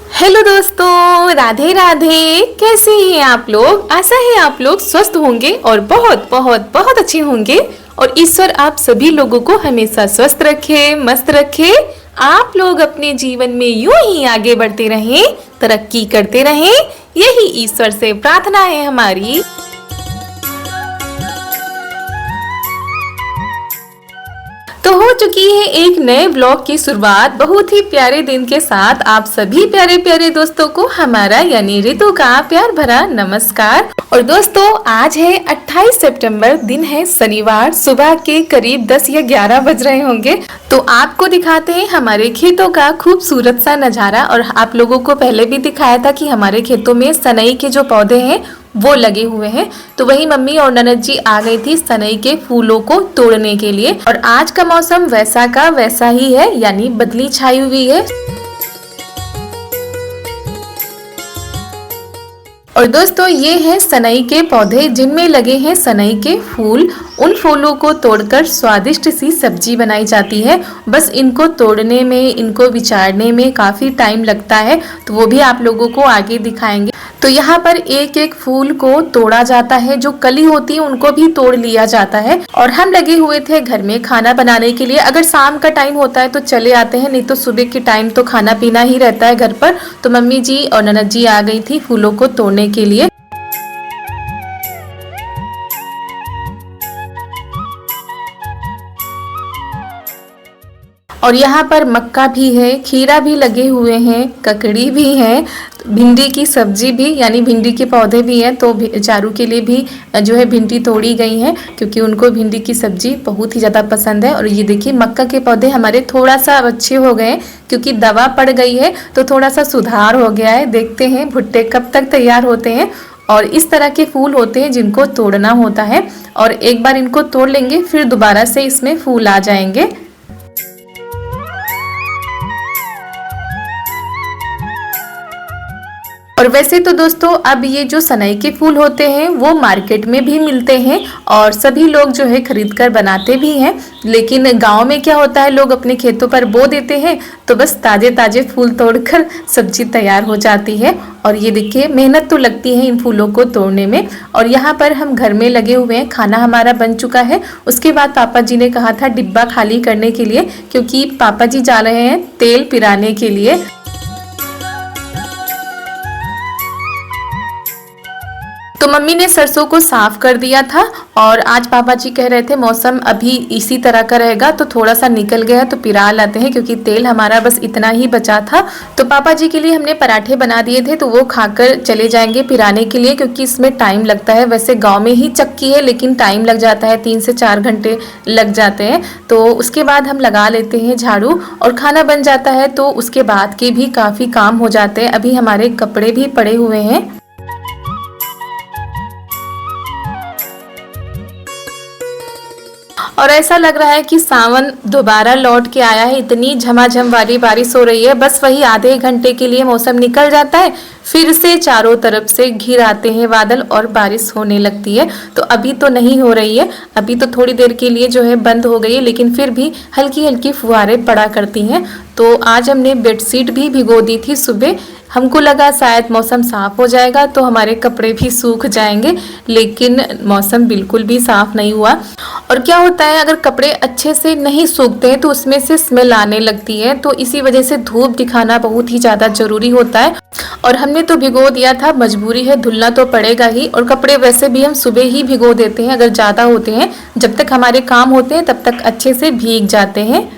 Hello दोस्तों, राधे राधे। कैसे हैं आप लोग? आशा है आप लोग स्वस्थ होंगे और बहुत बहुत बहुत अच्छे होंगे। और ईश्वर आप सभी लोगों को हमेशा स्वस्थ रखे, मस्त रखे। आप लोग अपने जीवन में यूं ही आगे बढ़ते रहें, तरक्की करते रहें, यही ईश्वर से प्रार्थना है हमारी। तो हो चुकी है एक नए ब्लॉग की शुरुआत बहुत ही प्यारे दिन के साथ। आप सभी प्यारे प्यारे दोस्तों को हमारा यानी ऋतु का प्यार भरा नमस्कार। और दोस्तों, आज है 28 सितंबर, दिन है शनिवार। सुबह के करीब 10 या 11 बज रहे होंगे। तो आपको दिखाते हैं हमारे खेतों का खूबसूरत सा नजारा। और आप लोगों को पहले भी दिखाया था कि हमारे खेतों में सनई के जो पौधे हैं वो लगे हुए हैं। तो वही मम्मी और ननद जी आ गई थी सनई के फूलों को तोड़ने के लिए। और आज का मौसम वैसा का वैसा ही है, यानी बदली छाई हुई है। और दोस्तों, ये है सनई के पौधे जिनमें लगे हैं सनई के फूल। उन फूलों को तोड़कर स्वादिष्ट सी सब्जी बनाई जाती है। बस इनको तोड़ने में, इनको विचारने में काफी टाइम लगता है, तो वो भी आप लोगों को आगे दिखाएंगे। तो यहाँ पर एक एक फूल को तोड़ा जाता है, जो कली होती है उनको भी तोड़ लिया जाता है। और हम लगे हुए थे घर में खाना बनाने के लिए। अगर शाम का टाइम होता है तो चले आते हैं, नहीं तो सुबह के टाइम तो खाना पीना ही रहता है घर पर। तो मम्मी जी और ननद जी आ गई थी फूलों को तोड़ने के लिए। और यहाँ पर मक्का भी है, खीरा भी लगे हुए हैं, ककड़ी भी है, भिंडी की सब्जी भी यानी भिंडी के पौधे भी हैं। तो चारू के लिए भी जो है भिंडी तोड़ी गई है, क्योंकि उनको भिंडी की सब्जी बहुत ही ज़्यादा पसंद है। और ये देखिए मक्का के पौधे हमारे थोड़ा सा अच्छे हो गए, क्योंकि दवा पड़ गई है तो थोड़ा सा सुधार हो गया है। देखते हैं भुट्टे कब तक तैयार होते हैं। और इस तरह के फूल होते हैं जिनको तोड़ना होता है, और एक बार इनको तोड़ लेंगे फिर दोबारा से इसमें फूल आ जाएंगे। और वैसे तो दोस्तों, अब ये जो सनई के फूल होते हैं वो मार्केट में भी मिलते हैं और सभी लोग जो है खरीद कर बनाते भी हैं। लेकिन गांव में क्या होता है, लोग अपने खेतों पर बो देते हैं, तो बस ताजे ताजे फूल तोड़कर सब्जी तैयार हो जाती है। और ये देखिए मेहनत तो लगती है इन फूलों को तोड़ने में। और यहाँ पर हम घर में लगे हुए हैं, खाना हमारा बन चुका है। उसके बाद पापा जी ने कहा था डिब्बा खाली करने के लिए, क्योंकि पापा जी जा रहे हैं तेल पिराने के लिए। तो मम्मी ने सरसों को साफ कर दिया था। और आज पापा जी कह रहे थे मौसम अभी इसी तरह का रहेगा, तो थोड़ा सा निकल गया तो पिरा लाते हैं, क्योंकि तेल हमारा बस इतना ही बचा था। तो पापा जी के लिए हमने पराठे बना दिए थे, तो वो खाकर चले जाएंगे पिराने के लिए, क्योंकि इसमें टाइम लगता है। वैसे गाँव में ही चक्की है, लेकिन टाइम लग जाता है, 3 से 4 घंटे लग जाते हैं। तो उसके बाद हम लगा लेते हैं झाड़ू और खाना बन जाता है। तो उसके बाद के भी काफ़ी काम हो जाते हैं। अभी हमारे कपड़े भी पड़े हुए हैं। और ऐसा लग रहा है कि सावन दोबारा लौट के आया है। इतनी झमाझम वाली बारिश हो रही है, बस वही आधे घंटे के लिए मौसम निकल जाता है, फिर से चारों तरफ से घिर आते हैं बादल और बारिश होने लगती है। तो अभी तो नहीं हो रही है, अभी तो थोड़ी देर के लिए जो है बंद हो गई है, लेकिन फिर भी हल्की हल्की फुहारें पड़ा करती हैं। तो आज हमने बेडशीट भी भिगो दी थी सुबह। हमको लगा शायद मौसम साफ हो जाएगा तो हमारे कपड़े भी सूख जाएंगे, लेकिन मौसम बिल्कुल भी साफ नहीं हुआ। और क्या होता है, अगर कपड़े अच्छे से नहीं सूखते हैं तो उसमें से स्मेल आने लगती है। तो इसी वजह से धूप दिखाना बहुत ही ज़्यादा ज़रूरी होता है। और हमने तो भिगो दिया था, मजबूरी है, धुलना तो पड़ेगा ही। और कपड़े वैसे भी हम सुबह ही भिगो देते हैं, अगर ज़्यादा होते हैं, जब तक हमारे काम होते हैं तब तक अच्छे से भीग जाते हैं।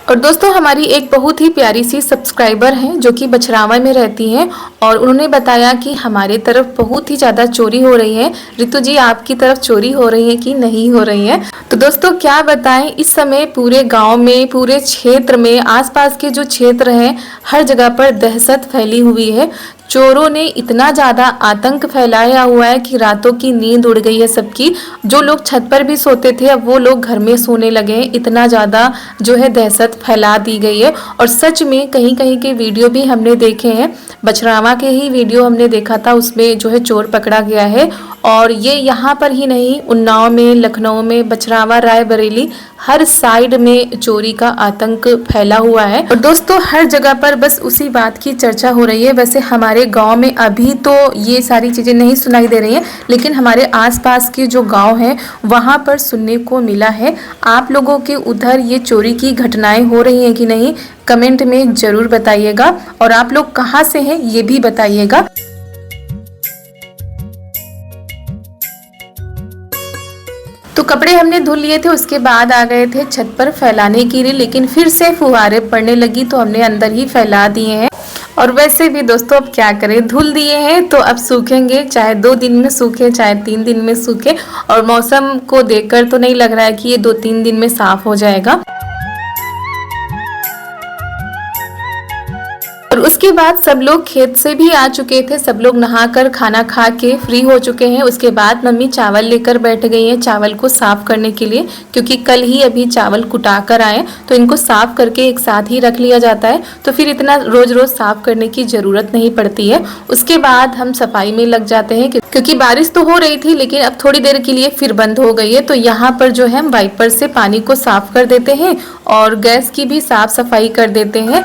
और दोस्तों, हमारी एक बहुत ही प्यारी सी सब्सक्राइबर हैं जो कि बछरावा में रहती हैं, और उन्होंने बताया कि हमारे तरफ बहुत ही ज़्यादा चोरी हो रही है। ऋतु जी, आपकी तरफ चोरी हो रही है कि नहीं हो रही है? तो दोस्तों क्या बताएं, इस समय पूरे गांव में, पूरे क्षेत्र में, आसपास के जो क्षेत्र हैं, हर जगह पर दहशत फैली हुई है। चोरों ने इतना ज़्यादा आतंक फैलाया हुआ है कि रातों की नींद उड़ गई है सबकी। जो लोग छत पर भी सोते थे अब वो लोग घर में सोने लगे हैं। इतना ज़्यादा जो है दहशत फैला दी गई है। और सच में कहीं कहीं के वीडियो भी हमने देखे हैं, बछरावा के ही वीडियो हमने देखा था, उसमें जो है चोर पकड़ा गया है। और ये यहाँ पर ही नहीं, उन्नाव में, लखनऊ में, बछरावा, रायबरेली, हर साइड में चोरी का आतंक फैला हुआ है। और दोस्तों हर जगह पर बस उसी बात की चर्चा हो रही है। वैसे हमारे गांव में अभी तो ये सारी चीजें नहीं सुनाई दे रही हैं, लेकिन हमारे आसपास के जो गांव हैं वहां पर सुनने को मिला है। आप लोगों के उधर ये चोरी की घटनाएं हो रही हैं कि नहीं, कमेंट में जरूर बताइएगा। और आप लोग कहाँ से हैं ये भी बताइएगा। तो कपड़े हमने धुल लिए थे, उसके बाद आ गए थे छत पर फैलाने के लिए, लेकिन फिर से फुहारे पड़ने लगी तो हमने अंदर ही फैला दिए हैं। और वैसे भी दोस्तों अब क्या करें, धुल दिए हैं तो अब सूखेंगे, चाहे 2 दिन में सूखे चाहे 3 दिन में सूखे। और मौसम को देखकर तो नहीं लग रहा है कि ये 2-3 दिन में साफ हो जाएगा। और उसके बाद सब लोग खेत से भी आ चुके थे, सब लोग नहाकर खाना खा के फ्री हो चुके हैं। उसके बाद मम्मी चावल लेकर बैठ गई हैं चावल को साफ करने के लिए, क्योंकि कल ही अभी चावल कुटा कर आए तो इनको साफ करके एक साथ ही रख लिया जाता है, तो फिर इतना रोज रोज साफ करने की जरूरत नहीं पड़ती है। उसके बाद हम सफाई में लग जाते हैं, क्योंकि बारिश तो हो रही थी लेकिन अब थोड़ी देर के लिए फिर बंद हो गई है। तो यहाँ पर जो है हम वाइपर से पानी को साफ कर देते हैं और गैस की भी साफ सफाई कर देते हैं।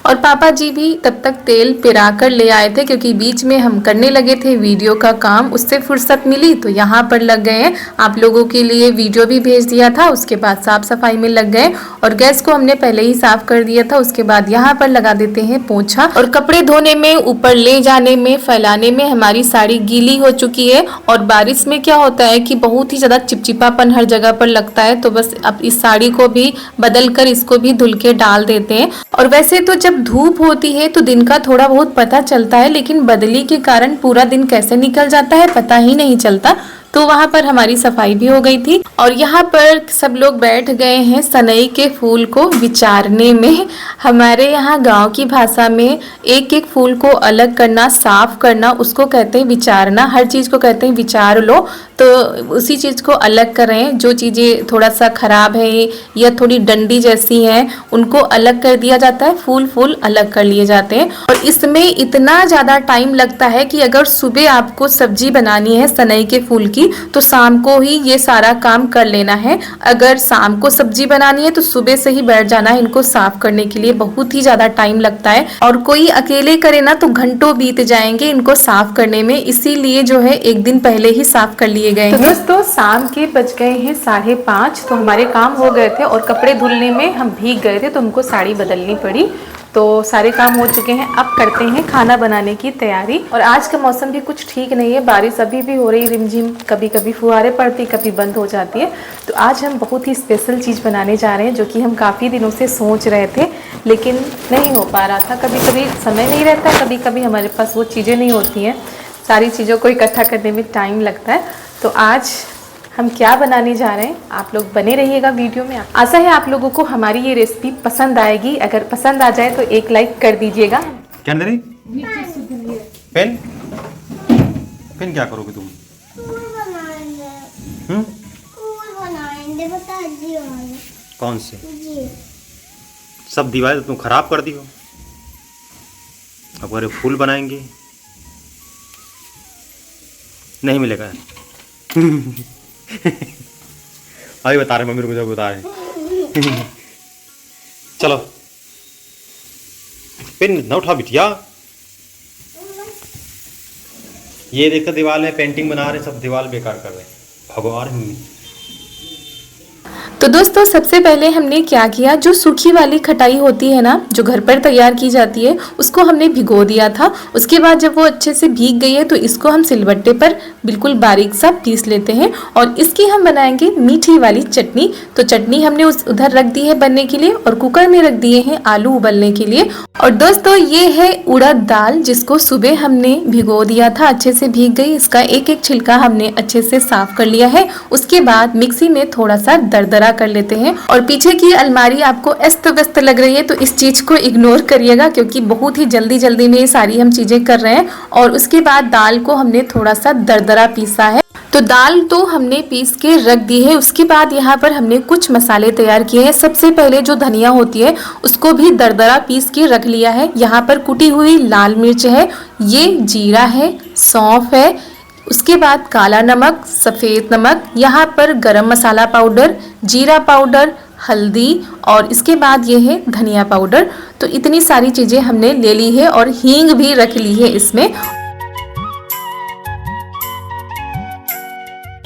और पापा जी भी तब तक तेल पिरा कर ले आए थे, क्योंकि बीच में हम करने लगे थे वीडियो का काम, उससे फुर्सत मिली तो यहाँ पर लग गए हैं। आप लोगों के लिए वीडियो भी भेज दिया था, उसके बाद साफ सफाई में लग गए। और गैस को हमने पहले ही साफ कर दिया था। उसके बाद यहाँ पर लगा देते हैं पोंछा। और कपड़े धोने में, ऊपर ले जाने में, फैलाने में हमारी साड़ी गीली हो चुकी है। और बारिश में क्या होता है कि बहुत ही ज्यादा चिपचिपापन हर जगह पर लगता है, तो बस अब इस साड़ी को भी बदल कर इसको भी धुल के डाल देते हैं। और वैसे तो जब धूप होती है तो दिन का थोड़ा बहुत पता चलता है, लेकिन बदली के कारण पूरा दिन कैसे निकल जाता है पता ही नहीं चलता। तो वहाँ पर हमारी सफाई भी हो गई थी। और यहाँ पर सब लोग बैठ गए हैं सनई के फूल को विचारने में। हमारे यहाँ गांव की भाषा में एक एक फूल को अलग करना, साफ करना, उसको कहते हैं विचारना। हर चीज़ को कहते हैं विचार लो, तो उसी चीज़ को अलग करें। जो चीज़ें थोड़ा सा खराब है या थोड़ी डंडी जैसी हैं उनको अलग कर दिया जाता है, फूल अलग कर लिए जाते हैं। और इसमें इतना ज़्यादा टाइम लगता है कि अगर सुबह आपको सब्जी बनानी है सनई के फूल की तो शाम को ही ये सारा काम कर लेना है। अगर शाम को सब्जी बनानी है तो सुबह से ही बैठ जाना है इनको साफ करने के लिए। बहुत ही ज्यादा टाइम लगता है और कोई अकेले करे ना तो घंटों बीत जाएंगे इनको साफ करने में, इसीलिए जो है एक दिन पहले ही साफ कर लिए गए। तो दोस्तों शाम के बज गए हैं 5:30, तो हमारे काम हो गए थे और कपड़े धुलने में हम भीग गए थे तो हमको साड़ी बदलनी पड़ी। तो सारे काम हो चुके हैं, अब करते हैं खाना बनाने की तैयारी। और आज का मौसम भी कुछ ठीक नहीं है, बारिश अभी भी हो रही रिमझिम, कभी कभी फुहारे पड़ती, कभी बंद हो जाती है। तो आज हम बहुत ही स्पेशल चीज़ बनाने जा रहे हैं जो कि हम काफ़ी दिनों से सोच रहे थे लेकिन नहीं हो पा रहा था। कभी कभी समय नहीं रहता, कभी कभी हमारे पास वो चीज़ें नहीं होती हैं, सारी चीज़ों को इकट्ठा करने में टाइम लगता है। तो आज हम क्या बनाने जा रहे हैं, आप लोग बने रहिएगा वीडियो में। आशा है आप लोगों को हमारी ये रेसिपी पसंद आएगी। अगर पसंद आ जाए तो एक लाइक कर दीजिएगा। क्या दे रही? पेन पेन क्या करोगे तुम? कौन से? सब दीवारें तुम खराब कर दी हो। अब अरे फूल बनाएंगे, नहीं मिलेगा। अभी बता रहे मम्मी, रुको जब बता रहे। चलो पेन ना उठा बिटिया। ये देखकर दीवार में पेंटिंग बना रहे, सब दीवार बेकार कर रहे। भगवान। तो दोस्तों सबसे पहले हमने क्या किया, जो सूखी वाली खटाई होती है ना जो घर पर तैयार की जाती है उसको हमने भिगो दिया था। उसके बाद जब वो अच्छे से भीग गई है तो इसको हम सिलबट्टे पर बिल्कुल बारीक सा पीस लेते हैं और इसकी हम बनाएंगे मीठी वाली चटनी। तो चटनी हमने उधर रख दी है बनने के लिए और कुकर में रख दिए हैं आलू उबलने के लिए। और दोस्तों ये है उड़द दाल जिसको सुबह हमने भिगो दिया था, अच्छे से भीग गई। इसका एक एक छिलका हमने अच्छे से साफ कर लिया है। उसके बाद मिक्सी में थोड़ा सा दरदरा दरदरा कर लेते हैं। और पीछे की अलमारी आपको अस्त व्यस्त लग रही है तो इस चीज को इग्नोर करिएगा, क्योंकि बहुत ही जल्दी जल्दी में ये सारी हम चीजें कर रहे हैं। और उसके बाद दाल को हमने थोड़ा सा दरदरा पीसा है, तो दाल तो हमने पीस के रख दी है। उसके बाद यहाँ पर हमने कुछ मसाले तैयार किए हैं। सबसे पहले जो धनिया होती है उसको भी दरदरा पीस के रख लिया है। यहाँ पर कुटी हुई लाल मिर्च है, ये जीरा है, सौंफ है, उसके बाद काला नमक, सफ़ेद नमक, यहाँ पर गरम मसाला पाउडर, जीरा पाउडर, हल्दी और इसके बाद ये है धनिया पाउडर। तो इतनी सारी चीज़ें हमने ले ली है और हींग भी रख ली है इसमें।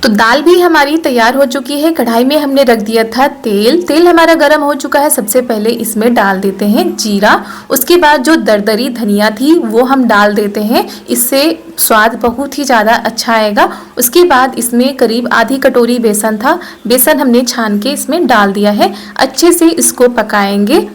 तो दाल भी हमारी तैयार हो चुकी है। कढ़ाई में हमने रख दिया था तेल, तेल हमारा गर्म हो चुका है। सबसे पहले इसमें डाल देते हैं जीरा, उसके बाद जो दरदरी धनिया थी वो हम डाल देते हैं, इससे स्वाद बहुत ही ज़्यादा अच्छा आएगा। उसके बाद इसमें करीब आधी कटोरी बेसन था, बेसन हमने छान के इसमें डाल दिया है। अच्छे से इसको पकाएंगे।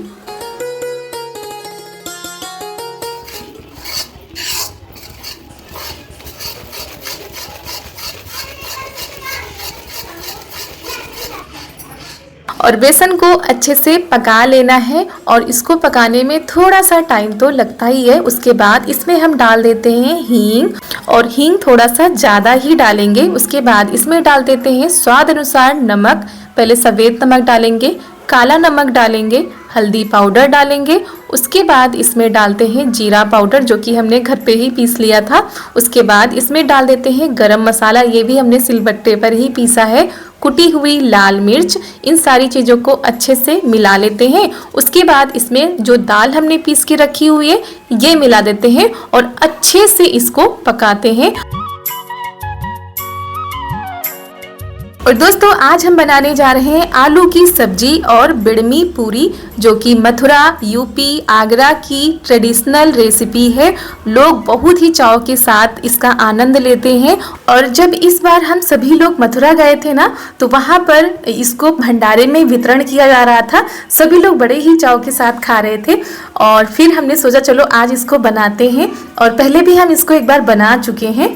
और बेसन को अच्छे से पका लेना है और इसको पकाने में थोड़ा सा टाइम तो लगता ही है। उसके बाद इसमें हम डाल देते हैं हींग, और हींग थोड़ा सा ज़्यादा ही डालेंगे। उसके बाद इसमें डाल देते हैं स्वाद अनुसार नमक, पहले सफ़ेद नमक डालेंगे, काला नमक डालेंगे, हल्दी पाउडर डालेंगे। उसके बाद इसमें डालते हैं जीरा पाउडर जो कि हमने घर पे ही पीस लिया था। उसके बाद इसमें डाल देते हैं गरम मसाला, ये भी हमने सिलबट्टे पर ही पीसा है, कुटी हुई लाल मिर्च। इन सारी चीज़ों को अच्छे से मिला लेते हैं। उसके बाद इसमें जो दाल हमने पीस के रखी हुई है ये मिला देते हैं और अच्छे से इसको पकाते हैं। और दोस्तों आज हम बनाने जा रहे हैं आलू की सब्जी और बिड़मी पूरी, जो कि मथुरा, यूपी, आगरा की ट्रेडिशनल रेसिपी है। लोग बहुत ही चाव के साथ इसका आनंद लेते हैं। और जब इस बार हम सभी लोग मथुरा गए थे ना, तो वहाँ पर इसको भंडारे में वितरण किया जा रहा था। सभी लोग बड़े ही चाव के साथ खा रहे थे और फिर हमने सोचा चलो आज इसको बनाते हैं। और पहले भी हम इसको एक बार बना चुके हैं।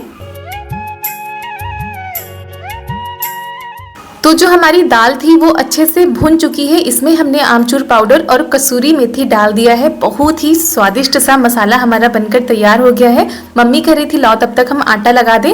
तो जो हमारी दाल थी वो अच्छे से भुन चुकी है। इसमें हमने आमचूर पाउडर और कसूरी मेथी डाल दिया है। बहुत ही स्वादिष्ट सा मसाला हमारा बनकर तैयार हो गया है। मम्मी कह रही थी लाओ तब तक हम आटा लगा दें,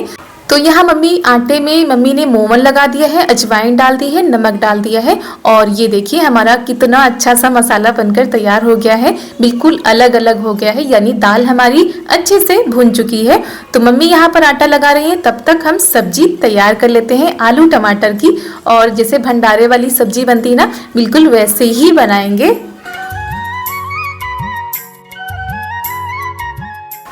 तो यहाँ आटे में मम्मी ने मोवन लगा दिया है, अजवाइन डाल दी है, नमक डाल दिया है। और ये देखिए हमारा कितना अच्छा सा मसाला बनकर तैयार हो गया है, बिल्कुल अलग अलग हो गया है, यानी दाल हमारी अच्छे से भुन चुकी है। तो मम्मी यहाँ पर आटा लगा रही है, तब तक हम सब्जी तैयार कर लेते हैं आलू टमाटर की। और जैसे भंडारे वाली सब्जी बनती है ना, बिल्कुल वैसे ही बनाएंगे।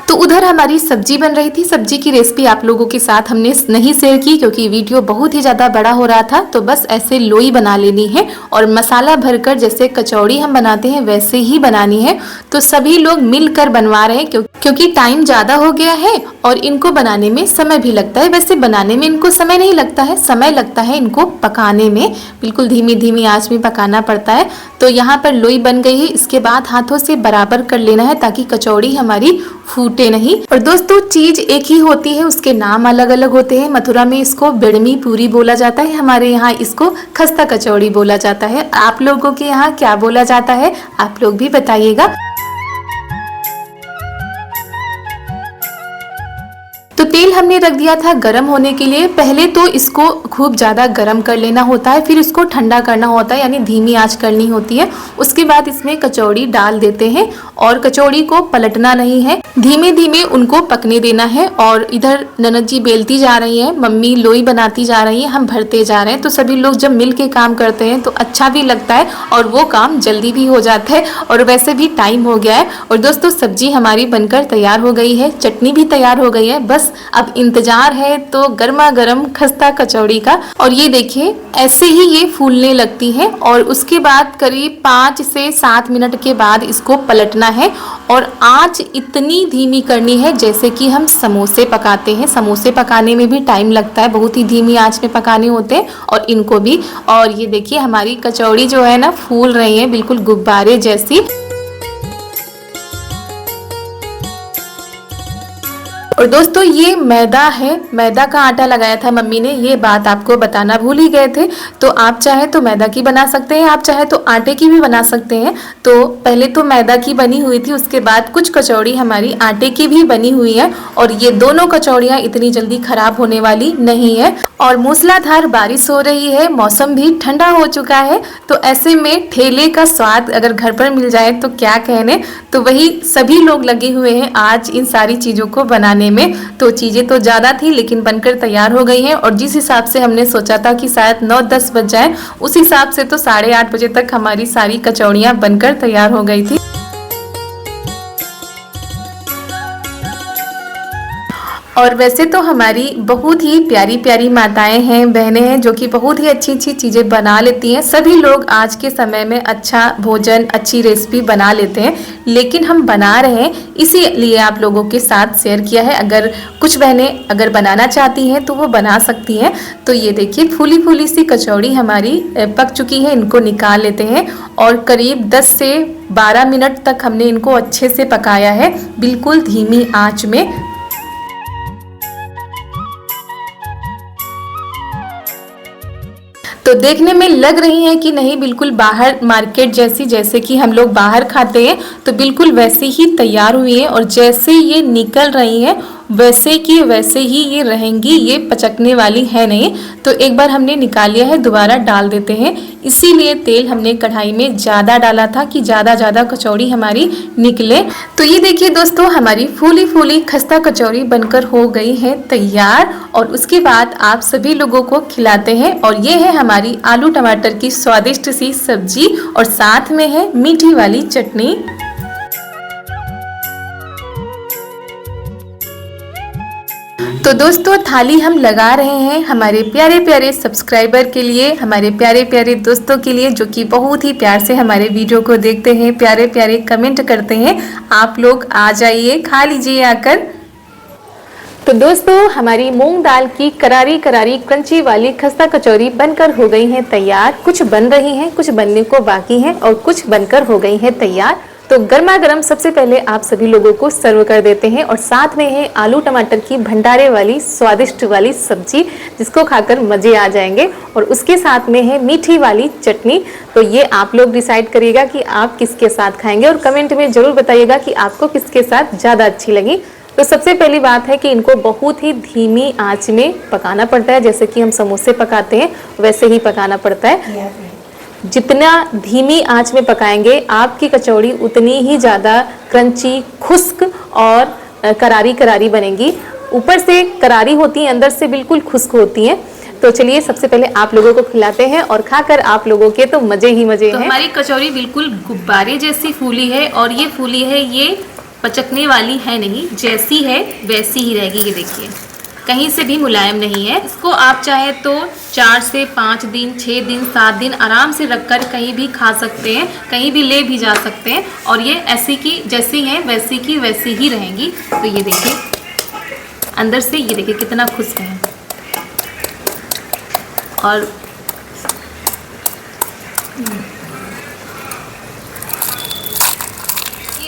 तो उधर हमारी सब्जी बन रही थी। सब्जी की रेसिपी आप लोगों के साथ हमने नहीं शेयर की क्योंकि वीडियो बहुत ही ज़्यादा बड़ा हो रहा था। तो बस ऐसे लोई बना लेनी है और मसाला भरकर जैसे कचौड़ी हम बनाते हैं वैसे ही बनानी है। तो सभी लोग मिलकर बनवा रहे हैं क्योंकि टाइम ज़्यादा हो गया है और इनको बनाने में समय भी लगता है। वैसे बनाने में इनको समय नहीं लगता है, समय लगता है इनको पकाने में। बिल्कुल धीमी धीमी आंच में पकाना पड़ता है। तो यहाँ पर लोई बन गई है। इसके बाद हाथों से बराबर कर लेना है ताकि कचौड़ी हमारी फूटे नहीं। और दोस्तों चीज एक ही होती है, उसके नाम अलग अलग होते हैं। मथुरा में इसको बिड़मी पूरी बोला जाता है, हमारे यहाँ इसको खस्ता कचौड़ी बोला जाता है। आप लोगों के यहाँ क्या बोला जाता है आप लोग भी बताइएगा। तो तेल हमने रख दिया था गरम होने के लिए। पहले तो इसको खूब ज़्यादा गरम कर लेना होता है, फिर इसको ठंडा करना होता है, यानी धीमी आंच करनी होती है। उसके बाद इसमें कचौड़ी डाल देते हैं और कचौड़ी को पलटना नहीं है, धीमे धीमे उनको पकने देना है। और इधर ननद जी बेलती जा रही है, मम्मी लोई बनाती जा रही है, हम भरते जा रहे हैं। तो सभी लोग जब मिल के काम करते हैं तो अच्छा भी लगता है और वो काम जल्दी भी हो जाता है और वैसे भी टाइम हो गया है। और दोस्तों सब्जी हमारी बनकर तैयार हो गई है, चटनी भी तैयार हो गई है। बस अब इंतजार है तो गर्मा गर्म खस्ता कचौड़ी का। और ये देखिए ऐसे ही ये फूलने लगती है और उसके बाद करीब 5 से 7 मिनट के बाद इसको पलटना है और आंच इतनी धीमी करनी है जैसे कि हम समोसे पकाते हैं। समोसे पकाने में भी टाइम लगता है, बहुत ही धीमी आंच में पकाने होते हैं और इनको भी। और ये देखिए हमारी कचौड़ी जो है ना फूल रही है बिल्कुल गुब्बारे जैसी। और दोस्तों ये मैदा है, मैदा का आटा लगाया था मम्मी ने, ये बात आपको बताना भूल ही गए थे। तो आप चाहे तो मैदा की बना सकते हैं, आप चाहे तो आटे की भी बना सकते हैं। तो पहले तो मैदा की बनी हुई थी, उसके बाद कुछ कचौड़ी हमारी आटे की भी बनी हुई है। और ये दोनों कचौड़ियाँ इतनी जल्दी खराब होने वाली नहीं है। और मूसलाधार बारिश हो रही है, मौसम भी ठंडा हो चुका है, तो ऐसे में ठेले का स्वाद अगर घर पर मिल जाए तो क्या कहने। तो वही सभी लोग लगे हुए हैं आज इन सारी चीज़ों को बनाने में। तो चीज़ें तो ज़्यादा थी लेकिन बनकर तैयार हो गई हैं। और जिस हिसाब से हमने सोचा था कि शायद 9-10 बज जाए, उस हिसाब से तो 8:30 बजे तक हमारी सारी कचौड़ियाँ बनकर तैयार हो गई थी। और वैसे तो हमारी बहुत ही प्यारी प्यारी माताएं हैं, बहनें हैं, जो कि बहुत ही अच्छी अच्छी चीज़ें बना लेती हैं। सभी लोग आज के समय में अच्छा भोजन, अच्छी रेसिपी बना लेते हैं, लेकिन हम बना रहे हैं इसीलिए आप लोगों के साथ शेयर किया है। अगर कुछ बहनें अगर बनाना चाहती हैं तो वो बना सकती हैं। तो ये देखिए फूली फूली सी कचौड़ी हमारी पक चुकी है, इनको निकाल लेते हैं। और करीब 10 से 12 मिनट तक हमने इनको अच्छे से पकाया है, बिल्कुल धीमी आँच में। तो देखने में लग रही हैं कि नहीं बिल्कुल बाहर मार्केट जैसी, जैसे कि हम लोग बाहर खाते हैं, तो बिल्कुल वैसे ही तैयार हुई है। और जैसे ये निकल रही हैं वैसे की वैसे ही ये रहेंगी, ये पचकने वाली है नहीं। तो एक बार हमने निकाल लिया है, दोबारा डाल देते हैं। इसीलिए तेल हमने कढ़ाई में ज़्यादा डाला था कि ज़्यादा कचौड़ी हमारी निकले। तो ये देखिए दोस्तों हमारी फूली फूली खस्ता कचौड़ी बनकर हो गई है तैयार। और उसके बाद आप सभी लोगों को खिलाते हैं। और ये है हमारी आलू टमाटर की स्वादिष्ट सी सब्जी और साथ में है मीठी वाली चटनी। तो दोस्तों थाली हम लगा रहे हैं हमारे प्यारे प्यारे सब्सक्राइबर के लिए, हमारे प्यारे प्यारे दोस्तों के लिए, जो कि बहुत ही प्यार से हमारे वीडियो को देखते हैं, प्यारे प्यारे कमेंट करते हैं। आप लोग आ जाइए, खा लीजिए आकर। तो दोस्तों हमारी मूंग दाल की करारी करारी क्रंची वाली खस्ता कचौरी बनकर हो गई है तैयार। कुछ बन रही हैं, कुछ बनने को बाकी हैं और कुछ बनकर हो गई हैं तैयार। तो गर्मा गर्म सबसे पहले आप सभी लोगों को सर्व कर देते हैं। और साथ में है आलू टमाटर की भंडारे वाली स्वादिष्ट वाली सब्जी, जिसको खाकर मजे आ जाएंगे। और उसके साथ में है मीठी वाली चटनी। तो ये आप लोग डिसाइड करिएगा कि आप किसके साथ खाएंगे और कमेंट में जरूर बताइएगा कि आपको किसके साथ ज़्यादा अच्छी लगी। तो सबसे पहली बात है कि इनको बहुत ही धीमी आंच में पकाना पड़ता है, जैसे कि हम समोसे पकाते हैं वैसे ही पकाना पड़ता है। जितना धीमी आंच में पकाएंगे आपकी कचौड़ी उतनी ही ज़्यादा क्रंची, खुश्क और करारी करारी बनेगी। ऊपर से करारी होती है, अंदर से बिल्कुल खुश्क होती है। तो चलिए सबसे पहले आप लोगों को खिलाते हैं और खाकर आप लोगों के तो मजे ही मजे हैं। हमारी कचौरी बिल्कुल गुब्बारे जैसी फूली है और ये फूली है, ये पचकने वाली है नहीं, जैसी है वैसी ही रहेगी। ये देखिए कहीं से भी मुलायम नहीं है। इसको आप चाहे तो 4 से 5 दिन, 6 दिन, 7 दिन आराम से रखकर कहीं भी खा सकते हैं, कहीं भी ले भी जा सकते हैं। और ये ऐसी की जैसी हैं वैसी की वैसी ही रहेंगी। तो ये देखिए अंदर से ये देखिए कितना खुश्क है। और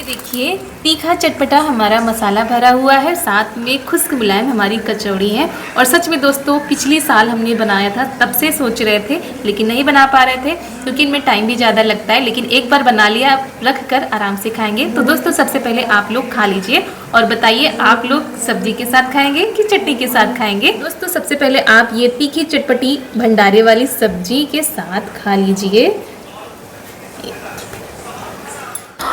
देखिए तीखा चटपटा हमारा मसाला भरा हुआ है, साथ में खुश्क मुलायम हमारी कचौड़ी है। और सच में दोस्तों पिछले साल हमने बनाया था, तब से सोच रहे थे लेकिन नहीं बना पा रहे थे क्योंकि इनमें टाइम भी ज़्यादा लगता है। लेकिन एक बार बना लिया, रख कर आराम से खाएंगे। तो दोस्तों सबसे पहले आप लोग खा लीजिए और बताइए आप लोग सब्जी के साथ खाएंगे कि चटनी के साथ खाएंगे। दोस्तों सबसे पहले आप ये तीखी चटपटी भंडारे वाली सब्जी के साथ खा लीजिए।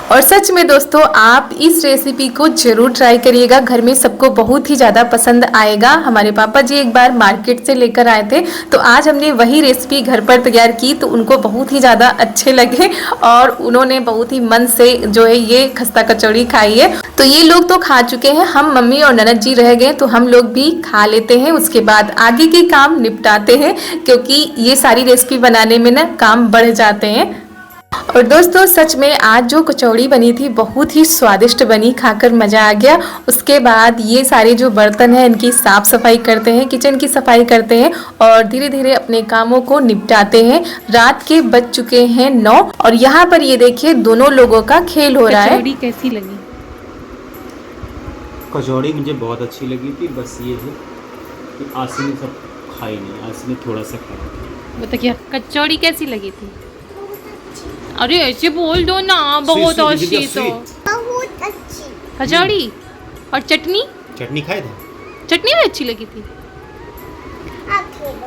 और सच में दोस्तों आप इस रेसिपी को जरूर ट्राई करिएगा, घर में सबको बहुत ही ज़्यादा पसंद आएगा। हमारे पापा जी एक बार मार्केट से लेकर आए थे, तो आज हमने वही रेसिपी घर पर तैयार की, तो उनको बहुत ही ज़्यादा अच्छे लगे और उन्होंने बहुत ही मन से जो है ये खस्ता कचौड़ी खाई है। तो ये लोग तो खा चुके हैं, हम मम्मी और ननद जी रह गए, तो हम लोग भी खा लेते हैं। उसके बाद आगे के काम निपटाते हैं, क्योंकि ये सारी रेसिपी बनाने में ना काम बढ़ जाते हैं। और दोस्तों सच में आज जो कचौड़ी बनी थी बहुत ही स्वादिष्ट बनी, खाकर मज़ा आ गया। उसके बाद ये सारे जो बर्तन हैं इनकी साफ़ सफाई करते हैं, किचन की सफाई करते हैं और धीरे धीरे अपने कामों को निपटाते हैं। रात के बज चुके हैं 9 और यहाँ पर ये देखिए दोनों लोगों का खेल हो रहा है। कचौड़ी कैसी लगी? कचौड़ी मुझे बहुत अच्छी लगी थी, बस ये है कि आसिफ ने सब खाई नहीं, आसिफ ने थोड़ा सा खाया था। बता क्या कचौड़ी कैसी लगी थी? अरे ऐसे बोल दो ना, बहुत अच्छी तो बहुत अच्छी। कचौड़ी और चटनी, चटनी खाए थे? चटनी भी अच्छी लगी थी।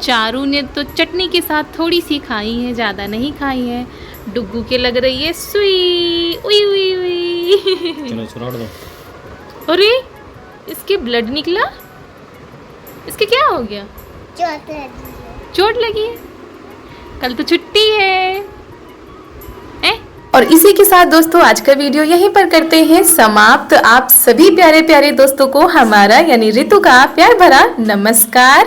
चारू ने तो चटनी के साथ थोड़ी सी खाई है, ज़्यादा नहीं खाई है। डुग्गू के लग रही है सुई, उई उई उई। चलो छोड़ दो। अरे इसके ब्लड निकला, इसके क्या हो गया? चोट लगी है। चोट लगी है, कल तो छुट्टी है। और इसी के साथ दोस्तों आज का वीडियो यहीं पर करते हैं समाप्त। आप सभी प्यारे प्यारे दोस्तों को हमारा यानी रितु का प्यार भरा नमस्कार।